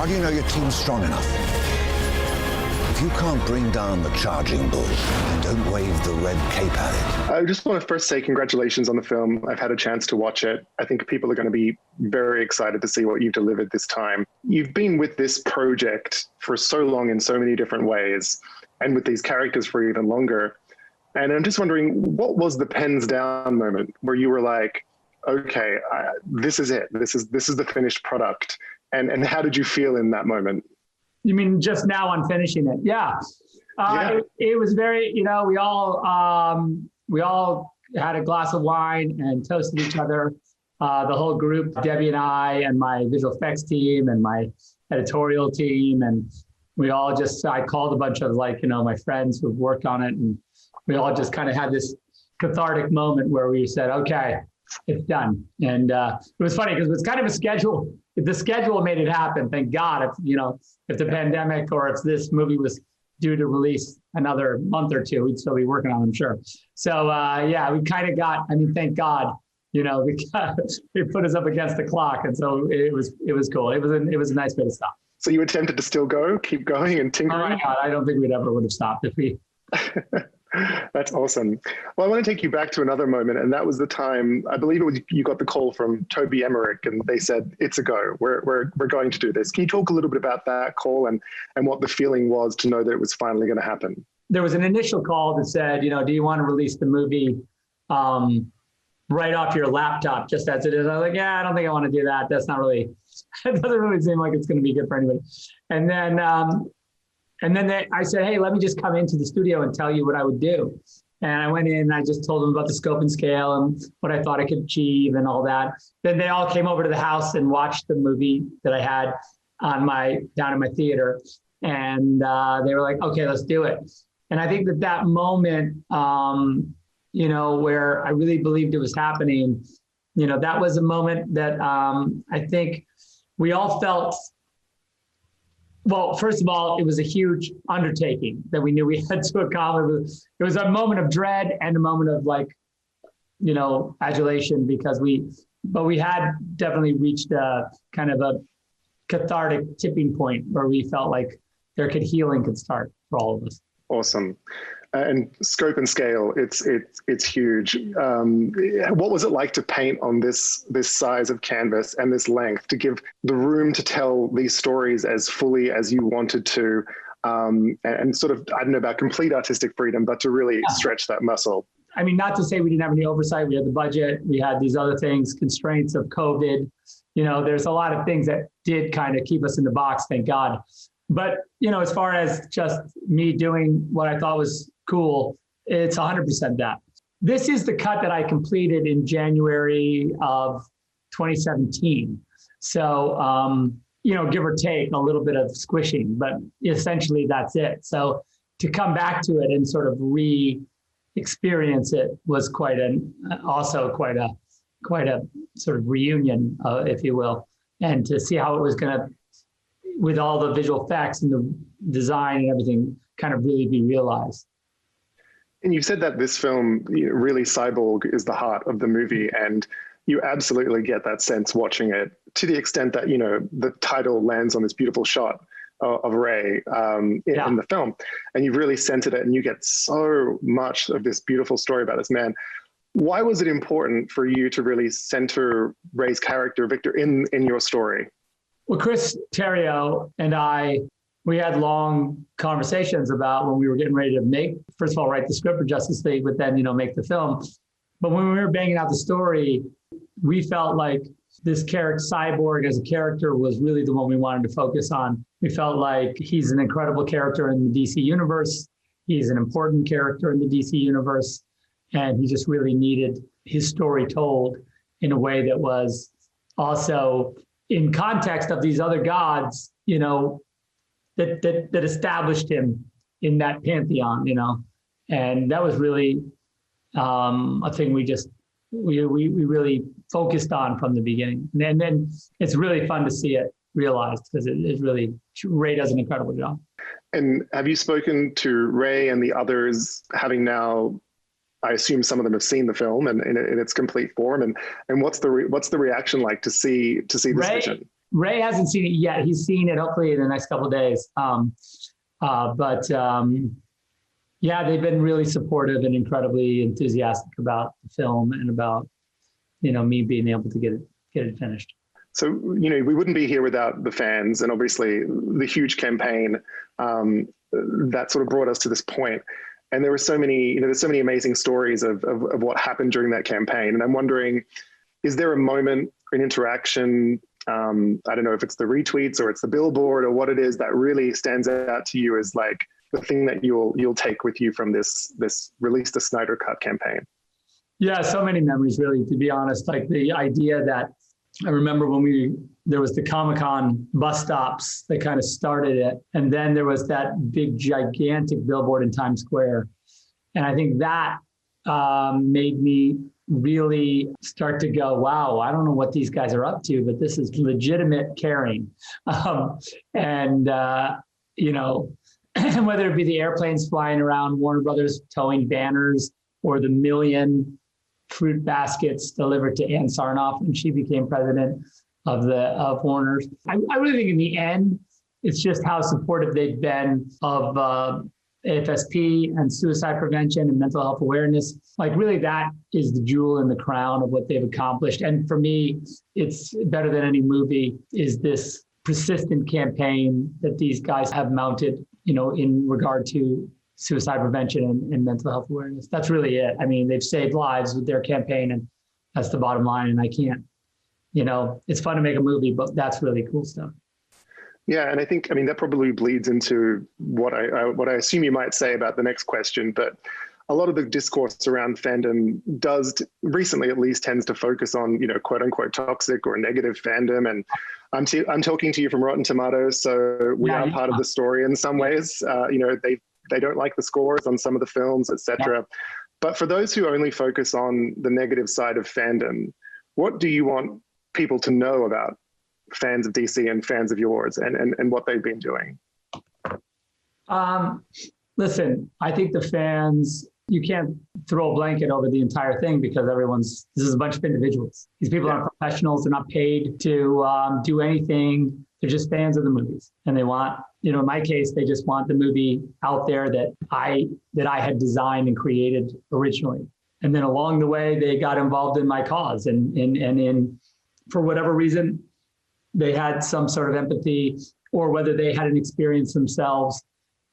How do you know your team's strong enough? If you can't bring down the charging bull, then don't wave the red cape at it. I just want to first say congratulations on the film. I've had a chance to watch it. I think people are going to be very excited to see what you've delivered this time. You've been with this project for so long in so many different ways, and with these characters for even longer. And I'm just wondering, what was the pens down moment where you were like, okay, this is it. This is the finished product. And how did you feel in that moment? You mean just now on finishing it? Yeah. It was very, we all had a glass of wine and toasted each other. The whole group, Debbie and I and my visual effects team and my editorial team. And we all I called a bunch of my friends who've worked on it. And we all just kind of had this cathartic moment where we said, okay, it's done. And it was funny because it was kind of a schedule. The schedule made it happen. Thank God. If the pandemic or if this movie was due to release another month or two, we'd still be working on it, I'm sure. So we kind of got, thank God, it put us up against the clock. And so it was cool. It was a nice way to stop. So you attempted to still keep going and tinkering? Oh my God, I don't think we'd ever would have stopped if we... That's awesome. Well, I want to take you back to another moment, and that was the time, I believe you got the call from Toby Emmerich, and they said, it's a go. We're going to do this. Can you talk a little bit about that call and what the feeling was to know that it was finally going to happen? There was an initial call that said, do you want to release the movie right off your laptop, just as it is? I was like, yeah, I don't think I want to do that. That's not really, it doesn't really seem like it's going to be good for anybody. And then I said, hey, let me just come into the studio and tell you what I would do. And I went in and I just told them about the scope and scale and what I thought I could achieve and all that. Then they all came over to the house and watched the movie that I had down in my theater. And they were like, okay, let's do it. And I think that moment, where I really believed it was happening, that was a moment that I think we all felt. Well, first of all, it was a huge undertaking that we knew we had to accomplish. It was a moment of dread and a moment of adulation because we had definitely reached a kind of a cathartic tipping point where we felt like healing could start for all of us. Awesome. And scope and scale, it's huge. What was it like to paint on this size of canvas and this length, to give the room to tell these stories as fully as you wanted to, and sort of, I don't know about complete artistic freedom, but to really stretch that muscle? Not to say we didn't have any oversight. We had the budget. We had these other things, constraints of COVID. There's a lot of things that did kind of keep us in the box, thank God. But, as far as just me doing what I thought was cool, it's 100% that. This is the cut that I completed in January of 2017. So, give or take a little bit of squishing, but essentially that's it. So to come back to it and sort of re-experience it was quite a sort of reunion, if you will, and to see how it was going to, with all the visual effects and the design and everything, kind of really be realized. And you've said that this film, really Cyborg is the heart of the movie, and you absolutely get that sense watching it, to the extent that, the title lands on this beautiful shot of Ray in the film, and you've really centered it, and you get so much of this beautiful story about this man. Why was it important for you to really center Ray's character, Victor, in your story? Well, Chris Terrio and I, we had long conversations about when we were getting ready to first of all, write the script for Justice League, but then, make the film. But when we were banging out the story, we felt like this character, Cyborg as a character, was really the one we wanted to focus on. We felt like he's an incredible character in the DC universe. He's an important character in the DC universe. And he just really needed his story told in a way that was also in context of these other gods, that established him in that pantheon, and that was really a thing we really focused on from the beginning. And then it's really fun to see it realized because it really, Ray does an incredible job. And have you spoken to Ray and the others, having now, I assume some of them have seen the film and in its complete form, and what's the reaction like to see this vision? Ray hasn't seen it yet. He's seeing it hopefully in the next couple of days. Yeah, they've been really supportive and incredibly enthusiastic about the film and about, me being able to get it finished. So, we wouldn't be here without the fans, and obviously the huge campaign that sort of brought us to this point. And there were so many, there's so many amazing stories of what happened during that campaign. And I'm wondering, is there a moment, an interaction, I don't know if it's the retweets or it's the billboard or what it is that really stands out to you as like the thing that you'll take with you from this Release the Snyder Cut campaign? Yeah, so many memories, really, to be honest. Like the idea that I remember when there was the Comic-Con bus stops that kind of started it. And then there was that big, gigantic billboard in Times Square. And I think that made me really start to go, wow, I don't know what these guys are up to, but this is legitimate caring. Whether it be the airplanes flying around, Warner Brothers towing banners, or the 1 million fruit baskets delivered to Ann Sarnoff when she became president of Warner's. I really think in the end, it's just how supportive they've been of AFSP and suicide prevention and mental health awareness. Like really that is the jewel in the crown of what they've accomplished. And for me, it's better than any movie is this persistent campaign that these guys have mounted, in regard to suicide prevention and mental health awareness. That's really it. I mean, they've saved lives with their campaign, and that's the bottom line. And I can't, it's fun to make a movie, but that's really cool stuff. Yeah, and I think, that probably bleeds into what I assume you might say about the next question, but a lot of the discourse around fandom recently at least tends to focus on, quote unquote toxic or negative fandom. And I'm talking to you from Rotten Tomatoes, so we are part of the story in some ways. They don't like the scores on some of the films, etc. Yeah. But for those who only focus on the negative side of fandom, what do you want people to know about fans of DC and fans of yours and what they've been doing? Listen, I think the fans, you can't throw a blanket over the entire thing because this is a bunch of individuals. These people aren't professionals. They're not paid to do anything. They're just fans of the movies. And they want, in my case, they just want the movie out there that I had designed and created originally. And then along the way, they got involved in my cause and for whatever reason, they had some sort of empathy, or whether they had an experience themselves.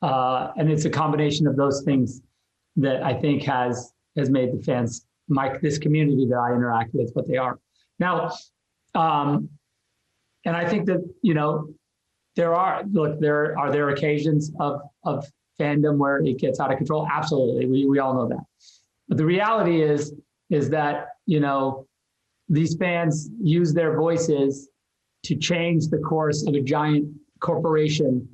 And it's a combination of those things that I think has made the fans, this community that I interact with, what they are. Now, and I think that, there are occasions of fandom where it gets out of control. Absolutely. We all know that. But the reality is that, these fans use their voices to change the course of a giant corporation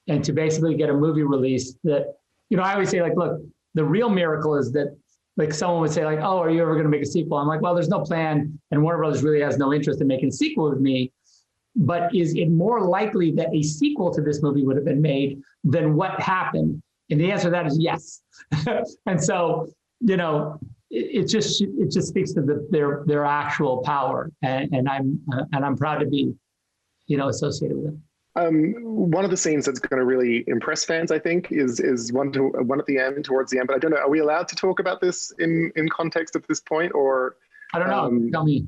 and to basically get a movie release that, I always say, like, look, the real miracle is that, like, someone would say, like, oh, are you ever going to make a sequel? I'm like, well, there's no plan, and Warner Brothers really has no interest in making a sequel with me. But is it more likely that a sequel to this movie would have been made than what happened? And the answer to that is yes. And so, it just speaks to their actual power, and I'm proud to be, associated with it. One of the scenes that's going to really impress fans, I think, is one at the end, towards the end. But I don't know, are we allowed to talk about this in context at this point, or? I don't know. Tell me.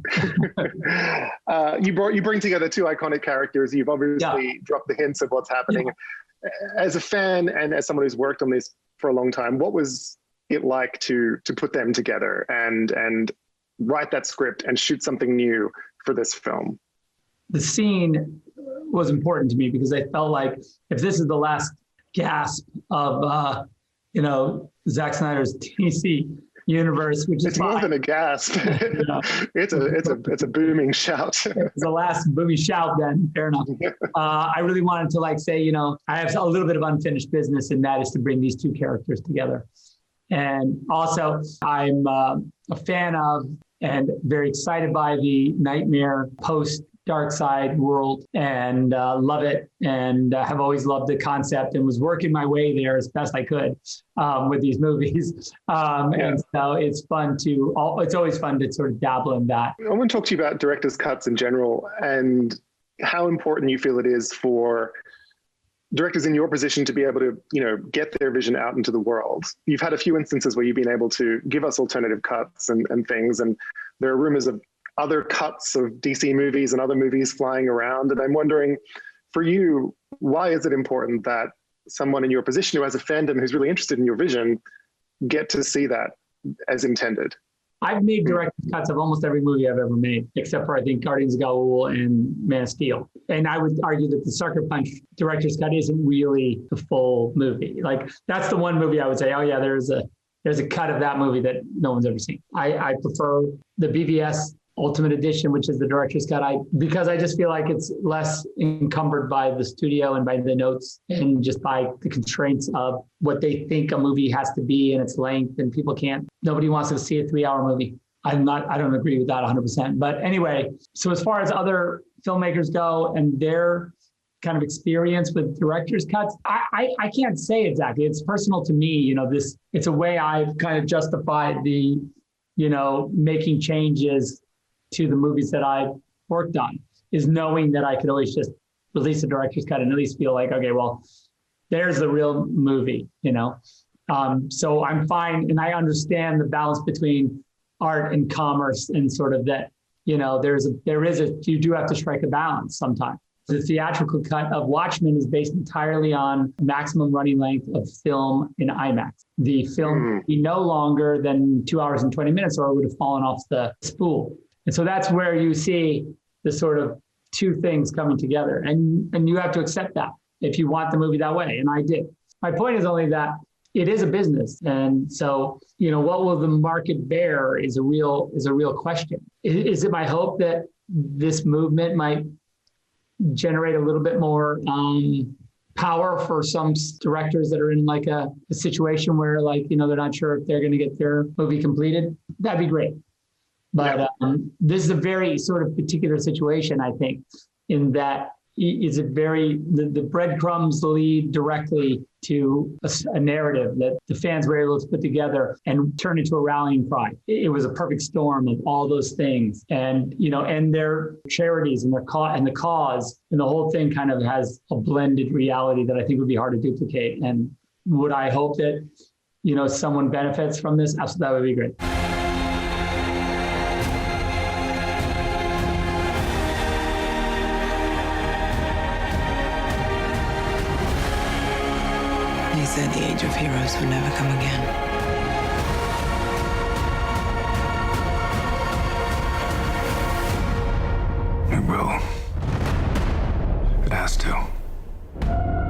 You bring together two iconic characters. You've obviously dropped the hints of what's happening. Yeah. As a fan and as someone who's worked on this for a long time, what was it like to put them together and write that script and shoot something new for this film? The scene was important to me because I felt like if this is the last gasp of Zack Snyder's DC universe, which it's is more than a gasp. It's a booming shout. It's the last booming shout. Then fair enough. I really wanted to say, I have a little bit of unfinished business, and that is to bring these two characters together. And also, I'm a fan of and very excited by the Nightmare post Dark Side world, and love it, and have always loved the concept and was working my way there as best I could with these movies. And so it's always fun to sort of dabble in that. I want to talk to you about director's cuts in general, and how important you feel it is for directors in your position to be able to, get their vision out into the world. You've had a few instances where you've been able to give us alternative cuts and things, and there are rumors of other cuts of DC movies and other movies flying around. And I'm wondering, for you, why is it important that someone in your position who has a fandom who's really interested in your vision get to see that as intended? I've made director's cuts of almost every movie I've ever made, except for I think Guardians of the Galaxy and Man of Steel. And I would argue that the Sucker Punch director's cut isn't really the full movie. Like, that's the one movie I would say, oh yeah, there's a cut of that movie that no one's ever seen. I prefer the BVS Ultimate Edition, which is the director's cut, because I just feel like it's less encumbered by the studio and by the notes and just by the constraints of what they think a movie has to be and its length, and nobody wants to see a 3-hour movie. I don't agree with that 100%. But anyway, so as far as other filmmakers go and their kind of experience with director's cuts, I can't say exactly. It's personal to me, it's a way I've kind of justified the, making changes to the movies that I've worked on, is knowing that I could always just release a director's cut and at least feel like, okay, well, there's the real movie, So I'm fine. And I understand the balance between art and commerce and sort of that, you do have to strike a balance sometimes. The theatrical cut of Watchmen is based entirely on maximum running length of film in IMAX. The film would be no longer than 2 hours and 20 minutes, or it would have fallen off the spool. And so that's where you see the sort of two things coming together. And you have to accept that if you want the movie that way. And I did. My point is only that it is a business. And so, what will the market bear is a real question. Is it my hope that this movement might generate a little bit more power for some directors that are in like a situation where they're not sure if they're going to get their movie completed? That'd be great. But this is a very sort of particular situation, I think, in that the breadcrumbs lead directly to a narrative that the fans were able to put together and turn into a rallying cry. It was a perfect storm of all those things, and and their charities and the cause, and the whole thing kind of has a blended reality that I think would be hard to duplicate. And would I hope that someone benefits from this? Absolutely, that would be great. He said the age of heroes would never come again. It will. It has to.